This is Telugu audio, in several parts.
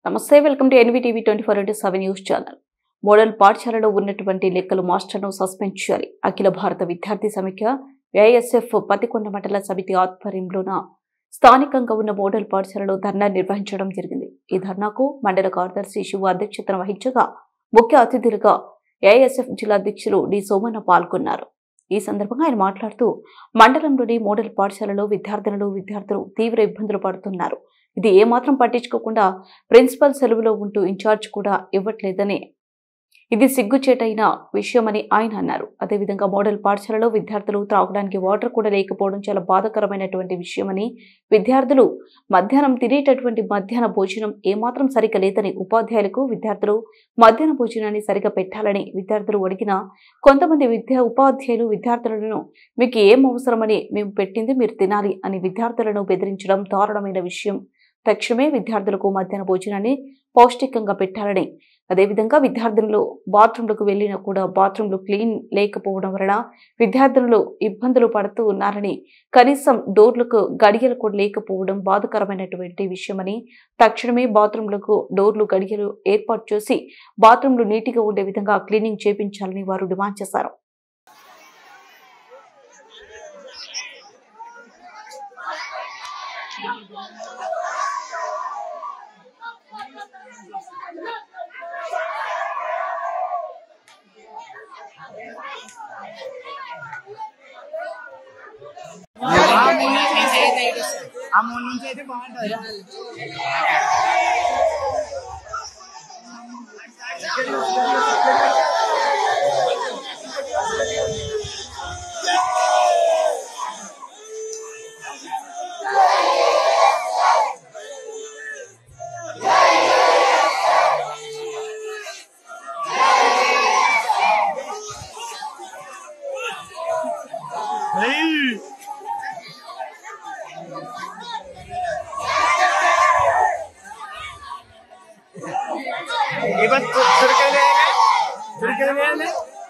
నమస్తే, welcome to NVTV 24/7 news channel. Model పాఠశాలలో ఉన్నటువంటి లెక్కలు మాస్టర్ను సస్పెండ్ చేయాలి. అఖిల భారత విద్యార్థి సమైక్య ఏఐఎస్ఎఫ్ పతికొండ మండల సమితి ఆధ్వర్యంలోన స్థానికంగా ఉన్న మోడల్ పాఠశాలలో ధర్నా నిర్వహించడం జరిగింది. ఈ ధర్నాకు మండల కార్యదర్శి శివ అధ్యక్షతన వహించగా ముఖ్య అతిథులుగా ఏఐఎస్ఎఫ్ జిల్లా అధ్యక్షులు డి సోమన్న పాల్గొన్నారు. ఈ సందర్భంగా ఆయన మాట్లాడుతూ మండలంలోని మోడల్ పాఠశాలలో విద్యార్థులు తీవ్ర ఇబ్బందులు పడుతున్నారు. ఇది ఏమాత్రం పట్టించుకోకుండా ప్రిన్సిపల్ సెలవులో ఉంటూ ఇన్ఛార్జ్ కూడా ఇవ్వట్లేదని, ఇది సిగ్గుచేటైన విషయమని ఆయన అన్నారు. అదేవిధంగా మోడల్ పాఠశాలలో విద్యార్థులు త్రాగడానికి వాటర్ కూడా లేకపోవడం చాలా బాధాకరమైనటువంటి విషయమని, విద్యార్థులు మధ్యాహ్నం తినేటటువంటి మధ్యాహ్న భోజనం ఏమాత్రం సరిగా లేదని, ఉపాధ్యాయులకు విద్యార్థులు మధ్యాహ్న భోజనాన్ని సరిగా పెట్టాలని విద్యార్థులు అడిగినా కొంతమంది ఉపాధ్యాయులు విద్యార్థులను మీకు ఏం అవసరమని మేము పెట్టింది మీరు తినాలి అని విద్యార్థులను బెదిరించడం దారుణమైన విషయం. తక్షణమే విద్యార్థులకు మధ్యాహ్న భోజనాన్ని పౌష్టికంగా పెట్టాలని, అదేవిధంగా విద్యార్థులు బాత్రూంలకు వెళ్ళినా కూడా బాత్రూంలు క్లీన్ లేకపోవడం వలన విద్యార్థులు ఇబ్బందులు పడుతూ ఉన్నారని, కనీసం డోర్లకు గడియలు కూడా లేకపోవడం బాధాకరమైనటువంటి విషయమని, తక్షణమే బాత్రూంలకు డోర్లు గడియలు ఏర్పాటు చేసి బాత్రూంలు నీటిగా ఉండే విధంగా క్లీనింగ్ చేపించాలని వారు డిమాండ్ చేశారు.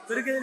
Turkey